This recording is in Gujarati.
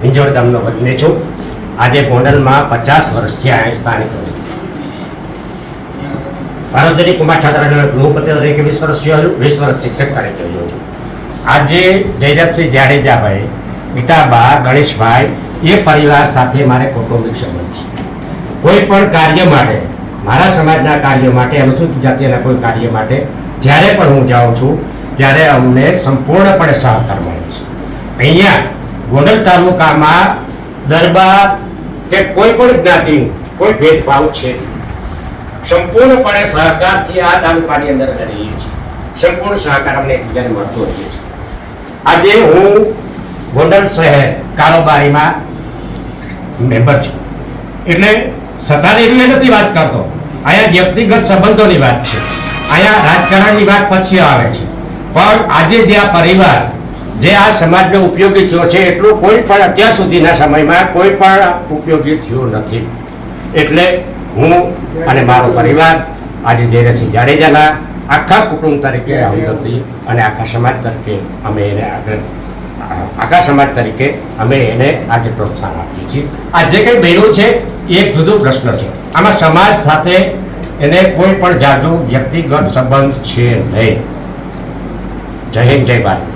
હિંજોડ ગામનો વતની છું. આજે ગોંડલમાં 50 વર્ષથી આ સ્થાનિક સાર્વજનિક કુમાર છાત્રાલયના ગૃહપતિ તરીકે 20 વર્ષ રહ્યો છું, 20 વર્ષ શિક્ષક તરીકે રહ્યો છું. આજે જયદત્તસિંહ જાડેજાભાઈ, ગીતાબા, ગણેશભાઈ એ પરિવાર સાથે મારે કૌટુંબિક સંબંધ છે. કોઈ પણ કાર્ય માટે, મારા સમાજના કાર્ય માટે, અનુસૂચિત જાતિના કોઈ કાર્ય માટે જ્યારે પણ હું જાઉં છું ત્યારે અમને સંપૂર્ણપણે સહકાર મળે છે. અહીંયા ગોંડલ તાલુકામાં દરબાર કે કોઈ પણ જ્ઞાતિનું કોઈ ભેદભાવ છે. સંપૂર્ણપણે સહકારથી આ તાલુકાની અંદર અમે રહીએ છીએ. સંપૂર્ણ સહકાર અમને એકબીજાને મળતો રહીએ છીએ. આજે હું ગોંડલ શહેર કારોબારીમાં મેમ્બર છું. એટલે સત્તાધીરી નથી વાત કરતો, અહીંયા વ્યક્તિગત સંબંધોની વાત છે. અહીંયા રાજકારણની વાત પછી આવે છે. પણ આજે જે આ પરિવાર જે આ સમાજને ઉપયોગી થયો છે એટલું કોઈ પણ અત્યાર સુધીના સમયમાં કોઈ પણ ઉપયોગી થયું નથી. એટલે હું અને મારો પરિવાર આજે જયદત્તસિંહ જાડેજાના આખા કુટુંબ તરીકે હમદર્દી અને આખા સમાજ તરીકે અમે એને આગળ આખા સમાજ તરીકે અમે એને આજે પ્રોત્સાહન આપીએ છીએ. આ જે કંઈ બન્યું છે એ એક જુદો પ્રશ્ન છે. આમાં સમાજ સાથે એને કોઈ પણ જાજુ વ્યક્તિગત સંબંધ છે નહીં. જય હિન્દ, જય ભારત.